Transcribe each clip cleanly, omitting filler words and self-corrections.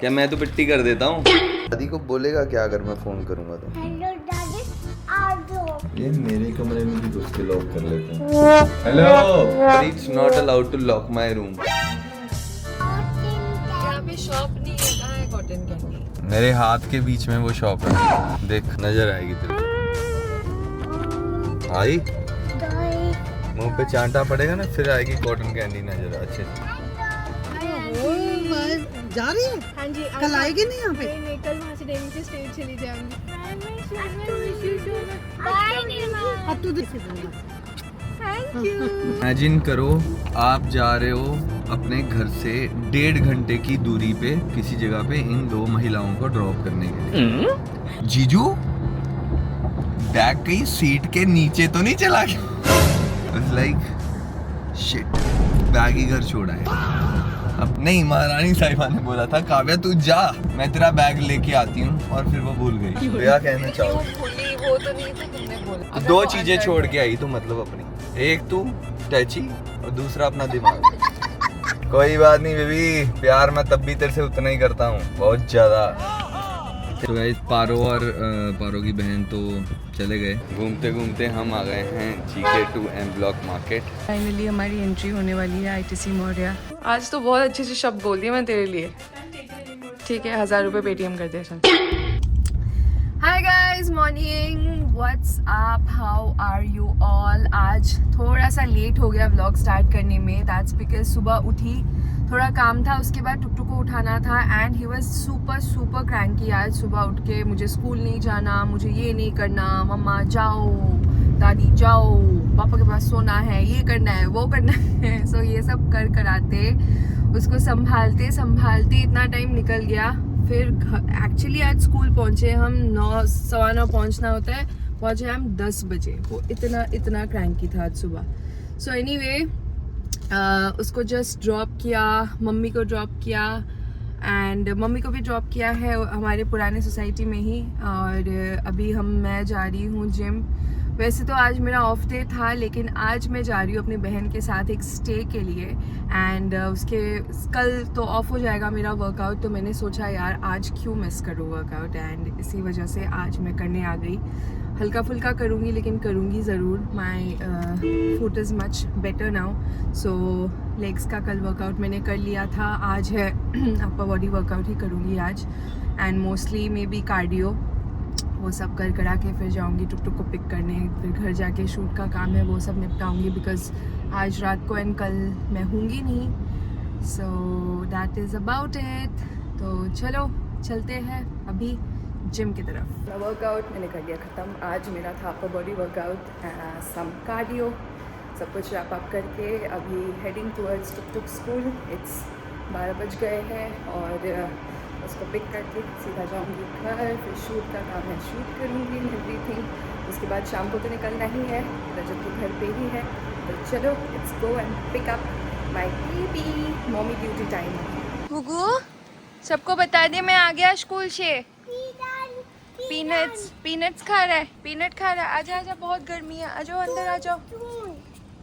क्या मैं तो पिट्टी कर देता हूँ। दादी को बोलेगा क्या अगर मैं फोन करूँगा तो? हेलो दादी, आ जाओ। ये मेरे कमरे में भी घुस के लॉक कर लेते हैं। Hello, it's not allowed to lock my room. यहाँ पे शॉप नहीं है, कहाँ है कॉटन कैंडी? मेरे हाथ के बीच में वो शॉप है, देख नजर आएगी तेरे को। आई मुंह पे चांटा पड़ेगा ना, फिर आएगी कॉटन कैंडी नजर अच्छे से। जा रही है? हाँ जी। कल आएगी नहीं यहाँ पे? नहीं, कल वहाँ से डेली से स्टेज चली जाऊंगी। अब तू से बोला। Thank you. इमेजिन करो आप जा रहे हो अपने घर से 1.5 घंटे की दूरी पे किसी जगह पे इन दो महिलाओं को ड्रॉप करने के लिए। जीजू बैग कहीं सीट के नीचे तो नहीं चला गया? लाइक शिट, बैग ही घर छोड़ा है। अब नहीं, महारानी साहिबा ने बोला था काव्या तू जा, मैं तेरा बैग लेके आती हूँ, और फिर वो भूल गई। क्या कहना चाहो? वो तो नहीं था, तुमने बोला। दो चीजें छोड़ के आई तो मतलब अपनी, एक तू टची और दूसरा अपना दिमाग। कोई बात नहीं बेबी, प्यार मैं तब भी तेरे से उतना ही करता हूँ, बहुत ज्यादा। तो गाइस पारो और पारो की बहन तो चले गए। घूमते घूमते हम आ गए हैं GK2 M block market. Finally हमारी एंट्री होने वाली है ITC मौर्या। आज तो बहुत अच्छे से शब्द बोल दिए मैं तेरे लिए। ठीक है, 1000 रुपये पेटीएम कर दे। Hi guys, morning, what's up, how are you all. आज थोड़ा सा लेट हो गया व्लॉग स्टार्ट करने में। दैट्स बिकॉज सुबह उठी, थोड़ा काम था, उसके बाद टुकटू को उठाना था and he was super cranky. आज सुबह उठ के मुझे स्कूल नहीं जाना, मुझे ये नहीं करना, मम्मा जाओ, दादी जाओ, पापा के पास सोना है, ये करना है, वो करना है। सो ये सब कर कराते उसको संभालते संभालते इतना टाइम निकल गया। फिर एक्चुअली आज स्कूल पहुँचे हम 9, 9:15 पहुँचना होता है, पहुँचे हम 10 बजे। वो इतना क्रैंकी था आज सुबह। सो एनीवे उसको जस्ट ड्रॉप किया, मम्मी को ड्रॉप किया एंड मम्मी को भी ड्रॉप किया है हमारे पुराने सोसाइटी में ही। और अभी मैं जा रही हूँ जिम। वैसे तो आज मेरा ऑफ डे था, लेकिन आज मैं जा रही हूँ अपनी बहन के साथ एक स्टे के लिए एंड उसके कल तो ऑफ हो जाएगा मेरा वर्कआउट। तो मैंने सोचा यार आज क्यों मिस करूँ वर्कआउट, एंड इसी वजह से आज मैं करने आ गई। हल्का फुल्का करूँगी लेकिन करूँगी ज़रूर। My foot is much better now. So legs का कल वर्कआउट मैंने कर लिया था, आज है अपर बॉडी वर्कआउट ही करूँगी आज and mostly may be cardio. वो सब कर करा के फिर जाऊँगी टुकटुक को पिक करने, फिर घर जाके शूट का काम है वो सब निपटाऊँगी बिकॉज आज रात को एंड कल मैं होंगी नहीं। So that is about it. तो चलो चलते हैं अभी जिम की तरफ। वर्कआउट मैंने कर लिया ख़त्म। आज मेरा था upper body workout, some cardio, सब कुछ रैप अप करके अभी heading towards tuk tuk school. It's 12 बज गए हैं और उसको पिक करके सीधा जाऊंगी घर। फिर शूट का काम है, शूट करूँगी एवरीथिंग। उसके बाद शाम को तो निकलना ही है, रजत तो घर पे ही है। तो चलो let's go and pick up my baby. Mommy duty time. गुगू सबको बता दे मैं आ गया स्कूल से। पीनट्स खा रहा है, पीनट खा रहा है। आजा आजा, बहुत गर्मी है, आ जाओ अंदर आ जाओ।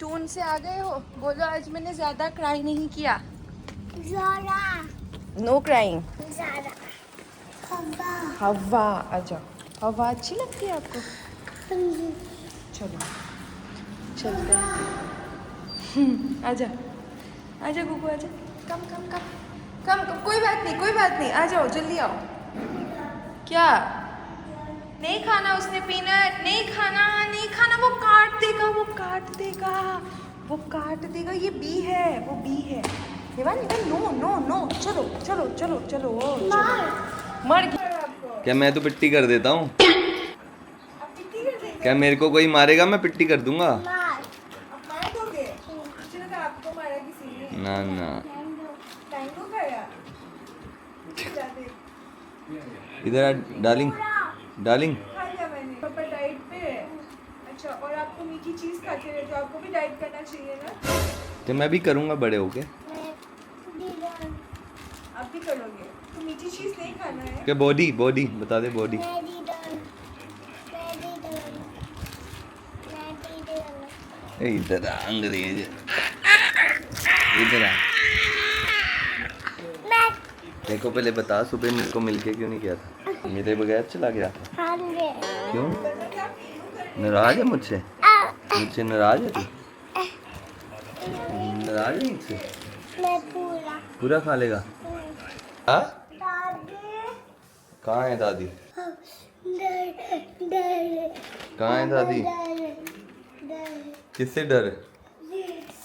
टून से आ गए हो? बोलो आज मैंने ज्यादा क्राई नहीं किया। No crying. हवा आ जाओ। हवा अच्छी लगती है आपको? चलो चलते हैं। आजा आजा गुगू आजा, कम कम कम कम कम। कोई बात नहीं, आ जाओ जल्दी आओ। क्या नहीं खाना उसने? पीनट नहीं खाना, वो काट देगा। ये बी है, वो बी है। नो चलो मर गया। क्या मैं तो पिट्टी कर देता हूँ? क्या मेरे को कोई मारेगा मैं पिट्टी कर दूंगा? ना इधर आ डार्लिंग। पापा डाइट पे है। अच्छा, और आपको मीठी चीज खाते रहे तो आपको भी डाइट करना चाहिए ना? तो मैं भी करूँगा बड़े होके। आप भी करोगे तो मीठी चीज नहीं खाना है। क्या बॉडी बता दे बॉडी। इधर अंग्रेज, इधर मेरे को पहले बता, सुबह मेरे को मिलके क्यों नहीं किया था? मेरे बगैर चला गया? क्यों? नाराज है मुझसे? मुझसे नाराज है तू? नाराज है मुझसे? पूरा खा लेगा? हाँ? कहाँ है दादी? कहाँ है दादी? किससे डर है?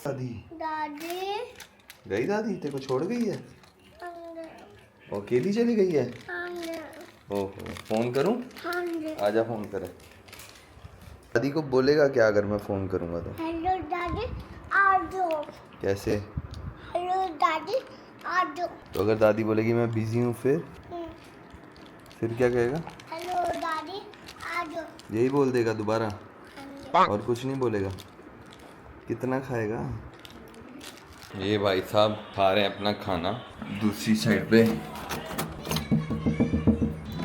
दादी गई? दादी तेरे को छोड़ गई है? अकेली चली गई है? ओहो, फोन करूं? आजा फोन करे। दादी को बोलेगा क्या अगर मैं फोन करूंगा तो? हेलो दादी आ जाओ। कैसे? हेलो दादी आ जाओ। तो अगर दादी बोलेगी मैं बिजी हूँ फिर क्या कहेगा? हेलो दादी आ जाओ। यही बोल देगा दोबारा, और कुछ नहीं बोलेगा? कितना खाएगा? ये भाई साहब खा रहे हैं अपना खाना। दूसरी साइड पे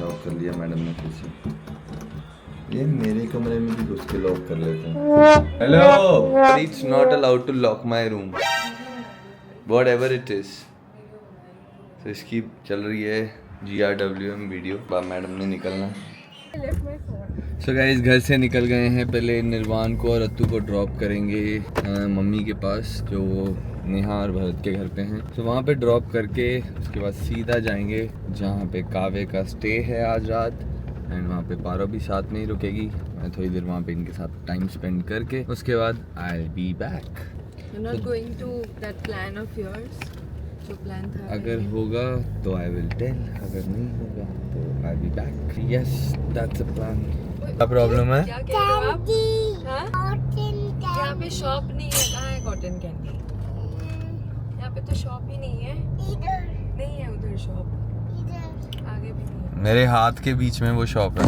लॉक कर लिया मैडम ने फिर से। ये मेरे कमरे में भी घुस के लॉक कर लेते हैं। Hello, it's not allowed to lock my room whatever it is. तो इसकी चल रही है GRWM वीडियो। बा मैडम ने निकलना। सो गाइस घर से निकल गए हैं। पहले निर्वाण को और अत्तू को ड्रॉप करेंगे मम्मी के पास, जो नेहा और भरत के घर पे हैं। तो वहाँ पे ड्रॉप करके उसके बाद सीधा जाएंगे जहाँ पे कावे का स्टे है आज रात, एंड वहाँ पे पारो भी साथ में ही रुकेगी। मैं थोड़ी देर वहाँ पे इनके साथ टाइम स्पेंड करके उसके बाद I will be back. You're not going to that plan of yours? जो प्लान था। अगर होगा तो आई विल टेल, अगर नहीं होगा तो I be back. Yes that's a plan. क्या प्रॉब्लम है? क्या कह रहे हो आप? हाँ? कॉटन यहाँ पे शॉप नहीं है। कहाँ है कॉटन कैंडी? यहाँ पे तो शॉप ही नहीं है। इधर नहीं है उधर शॉप, इधर आगे भी नहीं है। मेरे हाथ के बीच में वो शॉप है,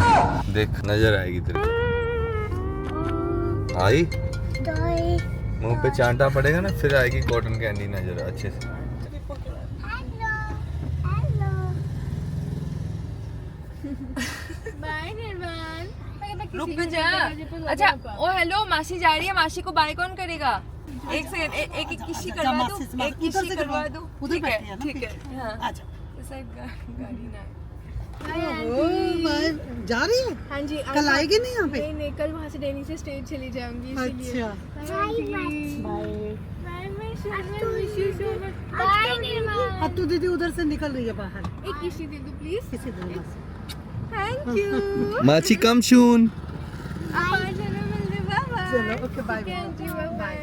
देख नजर आएगी तेरे को। आई दही। मुंह पे चांटा पड़ेगा ना, फिर आएगी कॉटन कैंडी नजर अच्छे से। हेलो हेलो बाय निर्वाण। रुक जा। अच्छा, ओ हेलो, मासी जा रही है। मासी को बाय कौन करेगा? एक सेकंड, एक एक किसी करवा दो, एक किसी करवा दो। ठीक है, ठीक है। हाँ, अच्छा इस साइड गाड़ी ना है। जा रही है? हाँ जी। कल आएगी नहीं यहाँ पे? नहीं नहीं, कल वहाँ से डेली से स्टेट चली जाऊंगी इसीलिए। अच्छा बाय निर्वाण। अब तू दीदी उधर से निकल रही है बाहर। एक किसी दे दो प्लीज। किसी दिन थैंक यू। माची कम सून। चलो ओके बाय।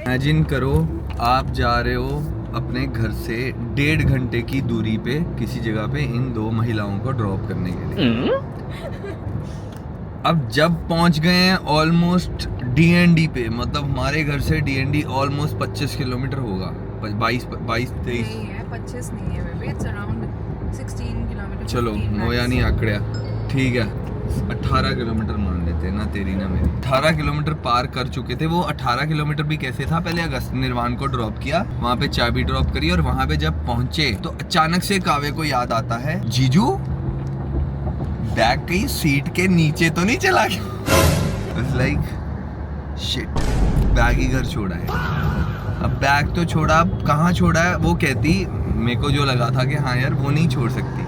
इमेजिन करो आप जा रहे हो अपने घर से 1.5 घंटे की दूरी पे किसी जगह पे इन दो महिलाओं को ड्रॉप करने के लिए। अब जब पहुंच गए हैं ऑलमोस्ट DND पे, मतलब हमारे घर से DND ऑलमोस्ट 25 किलोमीटर होगा। 22 23 नहीं है, 25 नहीं है बेबी, इट्स अराउंड 16 किलोमीटर। चलो मोया नहीं आकड़िया, ठीक है 18 किलोमीटर मान लेते हैं, ना तेरी ना मेरी। 18 किलोमीटर पार कर चुके थे। वो 18 किलोमीटर भी कैसे था? पहले अगस्त निर्वाण को ड्रॉप किया, वहाँ पे चाबी ड्रॉप करी, और वहाँ पे जब पहुंचे तो अचानक से कावे को याद आता है, जीजू बैग कहीं सीट के नीचे तो नहीं चला गया? लाइक शिट, बैग ही घर छोड़ा है। अब बैग तो छोड़ा, अब कहाँ छोड़ा है? वो कहती, मेरे को जो लगा था कि हाँ यार वो नहीं छोड़ सकती।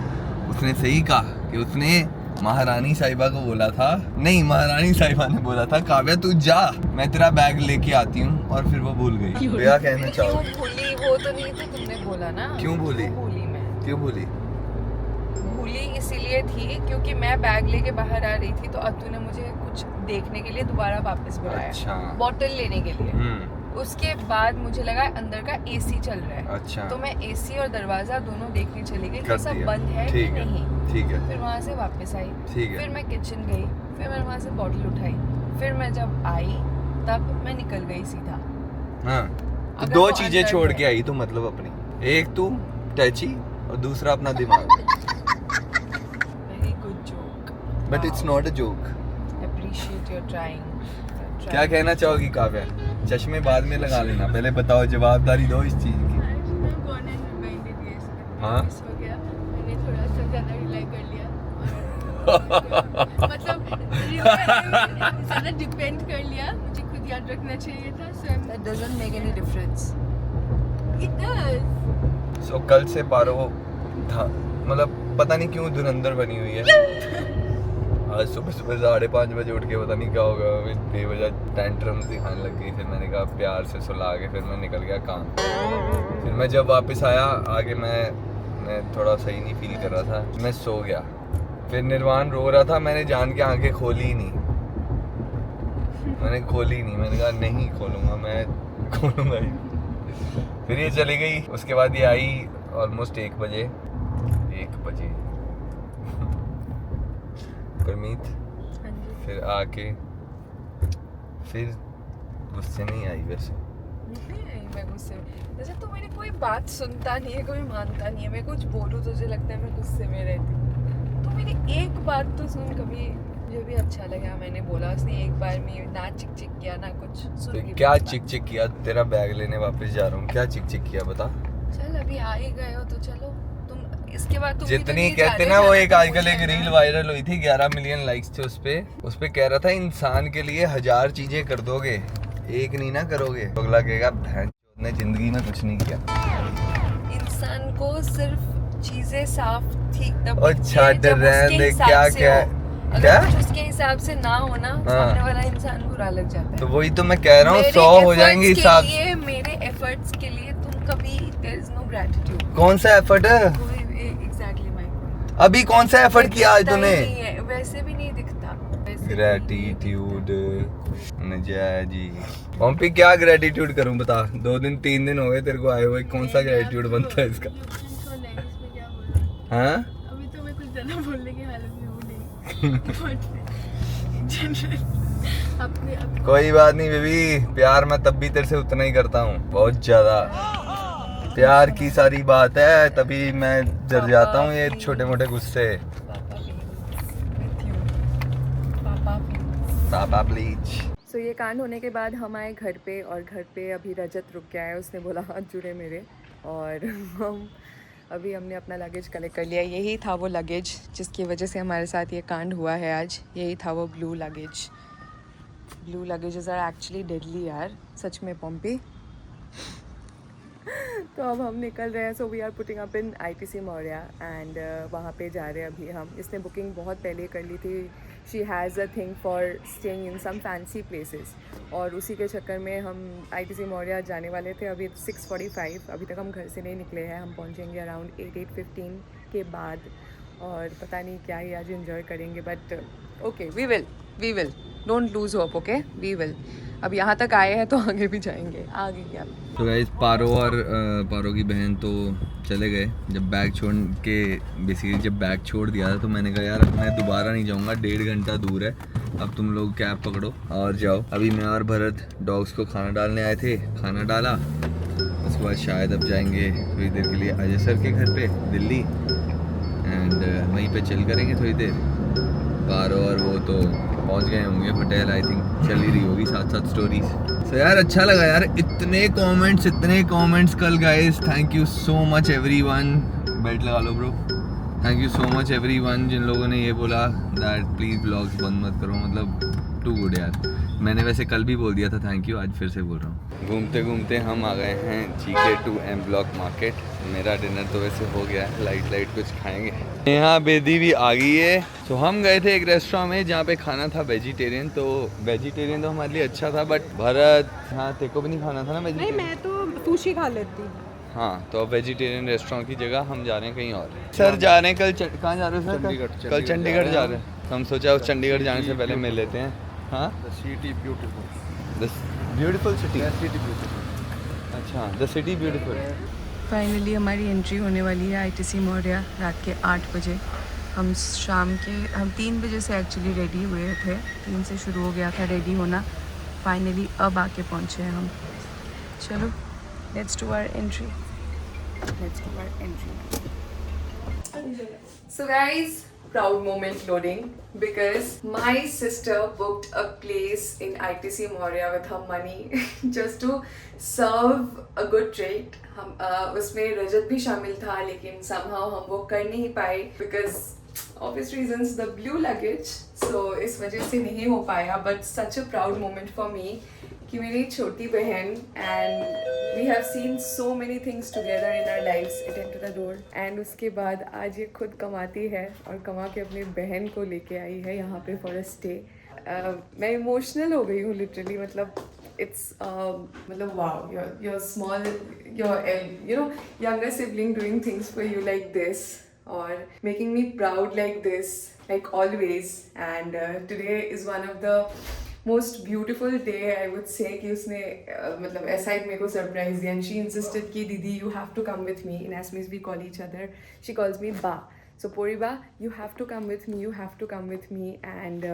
उसने सही कहा कि उसने महारानी साहिबा को बोला था, नहीं महारानी साहिबा ने बोला था काव्या तू जा, मैं तेरा बैग लेके आती हूँ, और फिर वो भूल गई। क्या कहना चाहो? भूली वो तो नहीं थी, तुमने बोला ना। क्यों भूली? भूली मैं। क्यों भूली? भूली इसीलिए थी क्योंकि मैं बैग लेके बाहर आ रही थी, तो अत्तू ने मुझे कुछ देखने के लिए दोबारा वापस बुलाया। अच्छा। बॉटल लेने के लिए। उसके बाद मुझे लगा अंदर का AC चल रहा है। अच्छा। तो मैं AC और दरवाजा दोनों देखने चली गई कर कि सब दिया। बंद है कि ठीक है, नहीं। ठीक है, फिर वहाँ से वापस आई। ठीक है। फिर मैं किचन गई, फिर मैंने वहाँ से बॉटल उठाई, फिर मैं जब आई तब मैं निकल गई सीधा। हाँ तो अगर दो वो चीजें अंदर छोड़ है। के आई तो मतलब अपनी, एक तू टैची और दूसरा अपना दिमाग। Very good joke, but it's not a joke. Appreciate your trying. क्या कहना चाहोगी काव्या? चश्मे बाद में लगा लेना, पहले बताओ, जवाबदारी दो इस चीज की। हाँ? हो गया, मैंने थोड़ा सा ज़्यादा रिलाई कर लिया मतलब ज़्यादा डिपेंड कर लिया, मुझे खुद याद रखना चाहिए था। So That doesn't make any difference. it does. सो कल से पारो मतलब पता नहीं क्यों धुरंधर बनी हुई है। आज सुबह 5:30 बजे उठ के पता नहीं क्या होगा, बेवजह टेंट्रम्स दिखाने लग गई। फिर मैंने कहा प्यार से सुला के फिर मैं निकल गया काम। फिर मैं जब वापस आया आगे मैं थोड़ा सही नहीं फील कर रहा था, मैं सो गया। फिर निर्वाण रो रहा था, मैंने जान के आंखें खोली ही नहीं, मैंने कहा नहीं खोलूंगा, मैं खोलूंगा ही। फिर ये चली गई, उसके बाद ये आई ऑलमोस्ट 1 बजे। परमीत फिर आके फिर गुस्से नहीं आई वैसे। नहीं, मैं गुस्से में जैसे तू मेरी कोई बात सुनता नहीं है, कोई मानता नहीं है। मैं कुछ बोलूँ तुझे लगता है मैं गुस्से में रहती हूँ। तो मेरी एक बात तो सुन, कभी मुझे भी अच्छा लगा। मैंने बोला, उसने एक बार में ना चिक चिक किया ना कुछ। तो क्या चिक चिक किया? तेरा बैग लेने वापस जा रहा हूँ, क्या चिक चिक किया बता। चल अभी आ ही गए हो तो चलो, तुम इसके बाद तुम जितनी कहते ना, वो एक आजकल एक रील वायरल हुई थी, 11 मिलियन लाइक्स थे उस पे कह रहा था इंसान के लिए 1000 चीजें कर दोगे, एक नहीं ना करोगे। अगला कहेगा बहन ने जिंदगी में कुछ नहीं किया। इंसान को सिर्फ चीजें साफ ठीक तब अच्छा दिखती है जब उसके हिसाब से हो। अगर क्या? कुछ उसके हिसाब से ना होना, सामने वाला इंसान बुरा लग जाता है। तो वही तो मैं कह रहा हूँ, 100 हो जाएंगे हिसाब। मेरे एफर्ट्स के लिए तुम कभी देयर इज नो ग्रेटिट्यूड। कौन सा एफर्ट है? Exactly my point. अभी कौन सा एफर्ट किया आज तूने? वैसे भी नहीं दिखता। ग्रेटिट्यूड जी पम्पी, क्या ग्रेटिट्यूड करूं बता? 2 दिन 3 दिन हो गए तेरे को आए हुए, कौन सा ग्रेटिट्यूड बनता है इसका? हाँ अभी तो मैं कुछ ज्यादा बोलने की हालत में हूँ नहीं। अपने कोई बात नहीं बेबी, प्यार मैं तब भी तेरे से उतना ही करता हूँ, बहुत ज्यादा प्यार की सारी बात है, तभी मैं जर जाता हूँ ये छोटे मोटे गुस्से। पापा प्लीज। सो ये कांड होने के बाद हम आए घर पे, और घर पे अभी रजत रुक गया है। उसने बोला हाथ जुड़े मेरे, और हमने अपना लगेज कलेक्ट कर लिया। यही था वो लगेज जिसकी वजह से हमारे साथ ये कांड हुआ है आज। यही था वो blue luggage. Blue luggages are actually deadly यार, सच में पम्पी। तो अब हम निकल रहे हैं। So we are putting up in ITC Maurya and वहाँ पे जा रहे हैं अभी हम। इसने बुकिंग बहुत पहले कर ली थी। She has a thing for staying in some fancy places, और उसी के चक्कर में हम ITC मौर्या जाने वाले थे। अभी 6:45, अभी तक हम घर से नहीं निकले हैं। हम पहुँचेंगे अराउंड 8:15 के बाद, और पता नहीं क्या ही आज एंजॉय करेंगे। But okay, we will don't lose hope, okay we will. अब यहाँ तक आए हैं तो आगे भी जाएंगे। आगे क्या? तो गाइस पारो और पारो की बहन तो चले गए। जब बैग छोड़ के बेसिकली जब बैग छोड़ दिया था तो मैंने कहा यार मैं दोबारा नहीं जाऊँगा, 1.5 घंटा दूर है, अब तुम लोग कैब पकड़ो और जाओ। अभी मैं और भरत डॉग्स को खाना डालने आए थे, खाना डाला, उसके बाद शायद अब जाएंगे थोड़ी देर के लिए अजय सर के घर पे दिल्ली, एंड वहीं पे चिल करेंगे थोड़ी देर। पारो और वो तो पहुंच गए होंगे होटल, आई थिंक चल ही रही होगी साथ साथ स्टोरीज। सो यार अच्छा लगा यार, इतने कमेंट्स कल guys, thank you so much everyone. Belt लगा लो bro. Thank you so much everyone जिन लोगों ने ये बोला दैट प्लीज़ व्लॉग्स बंद मत करो, मतलब टू गुड यार। मैंने वैसे कल भी बोल दिया था थैंक यू, आज फिर से बोल रहा हूँ। घूमते घूमते हम आ गए हैं GK2M ब्लॉक मार्केट। मेरा डिनर तो वैसे हो गया है, लाइट कुछ खाएंगे। यहाँ बेदी भी आ गई है। तो हम गए थे एक रेस्टोरेंट में जहाँ पे खाना था वेजिटेरियन, तो वेजिटेरियन तो हमारे लिए अच्छा था, बट भरत हाँ तेरे को भी नहीं खाना था ना वेजिटेरियन? मैं तो सुशी खा लेती हूँ। हाँ तो अब वेजिटेरियन रेस्टोरेंट की जगह हम जा रहे हैं कहीं और। सर जा रहे हैं कल कहाँ जा रहे हो सर? कल चंडीगढ़ जा रहे हैं। हम सोचा उस चंडीगढ़ जाने से पहले मिल लेते हैं। हाँ ब्यूटीफुल सिटी। अच्छा द सिटी ब्यूटीफुल। फाइनली हमारी एंट्री होने वाली है ITC मौर्या रात के 8 बजे। हम 3 बजे से एक्चुअली रेडी हुए थे, 3 से शुरू हो गया था रेडी होना। फाइनली अब आके पहुँचे हैं हम। चलो let's do our entry. So guys, proud moment loading because my sister booked a place in ITC Maurya with her money just to serve a good treat. हम उसमें रजत भी शामिल था, लेकिन somehow हम वो कर नहीं पाए because obvious reasons the blue luggage, so इस वजह से नहीं हो पाया, but such a proud moment for me कि मेरी छोटी बहन and we have seen so many things together in our lives, it and to the door, and उसके बाद आज ये खुद कमाती है और कमा के अपनी बहन को लेके आई है यहाँ पे फॉर अ स्टे। मैं इमोशनल हो गई हूँ लिटरली, मतलब it's मतलब wow, your small, your younger sibling doing things for you like this or making me proud like this, like always, and today is one of the most beautiful day I would say कि उसने मतलब ऐसा एक मेरे को surprise दिया, and she insisted कि दीदी you have to come with me. In Assamese we call each other, she calls me Ba, so Poriba you have to come with me, you have to come with me, and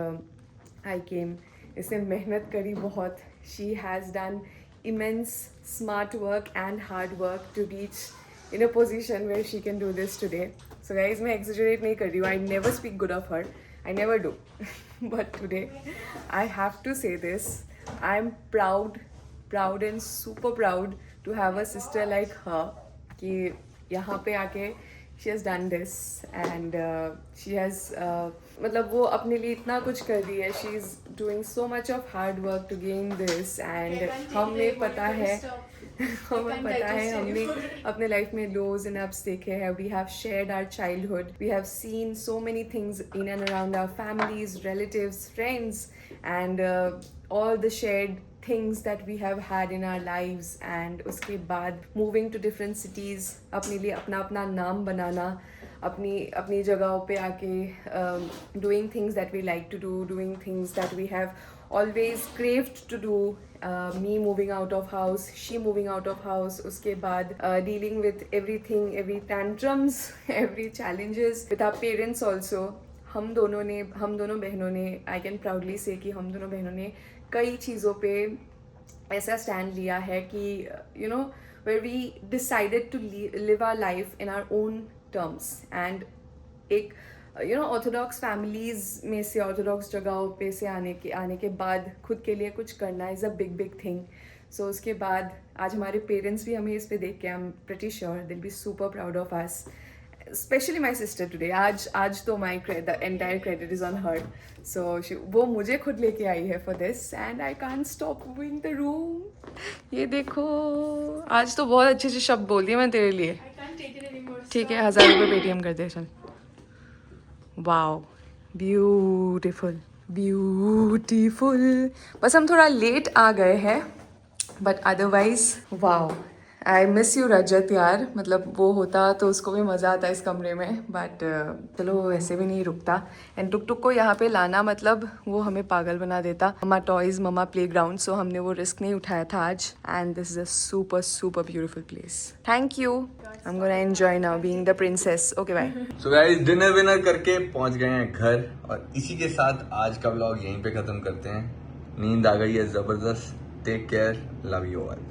I came. इसने मेहनत करी बहुत, she has done immense smart work and hard work to reach in a position where she can do this today. So guys, मैं exaggerate नहीं कर रही हूँ, I never speak good of her, I never do, but today I have to say this, I am proud and super proud to have a sister like her कि यहाँ पे आके she has done this and she has मतलब वो अपने लिए इतना कुछ कर रही है, she is doing so much of hard work to gain this, and हमें पता है हमने अपने लाइफ में lows and ups देखे हैं, we have shared our childhood, we have seen so many things in and around our families, relatives, friends, and all the shared things that we have had in our lives, and उसके बाद moving to different cities, अपने लिए अपना अपना नाम बनाना, अपनी जगहों पे आके doing things that we like to do, doing things that we have always craved to do, me moving out of house, she moving out of house, उसके बाद dealing with everything, every tantrums, every challenges with our parents also. हम दोनों बहनों ने I can proudly say कि हम दोनों बहनों ने कई चीज़ों पे ऐसा स्टैंड लिया है कि where we decided to live our life in our own terms, and एक ऑर्थोडॉक्स फैमिलीज में से, ऑर्थोडॉक्स जगहों पे से आने के बाद खुद के लिए कुछ करना इज़ अ बिग थिंग. सो उसके बाद आज हमारे पेरेंट्स भी हमें इस पे देख के I am pretty sure they'll be super proud of us, specially my sister today. आज तो the entire credit is on her. So वो मुझे खुद लेके आई है for this, and I can't stop moving the room. ये देखो, आज तो बहुत अच्छे शब्द बोल दिए मैं तेरे लिए. ठीक है, 1000 रुपये पेटीएम कर दे चल. Wow, beautiful. बस हम थोड़ा लेट आ गए हैं, but otherwise wow. I miss you Rajat यार, मतलब वो होता तो उसको भी मज़ा आता इस कमरे में, बट चलो वैसे भी नहीं रुकता. एंड टुक को यहाँ पे लाना मतलब वो हमें पागल बना देता. मम्मा टॉयज़, मम्मा प्लेग्राउंड, सो हमने वो रिस्क नहीं उठाया था आज. And this is a super beautiful place. Thank you. I am gonna enjoy now being the princess. Okay bye. So guys, dinner winner करके पहुंच गए हैं घर, और इसी के साथ आज का व्लॉग यहीं पे खत्म करते हैं. नींद आ गई है जबरदस्त. Take care, love you all.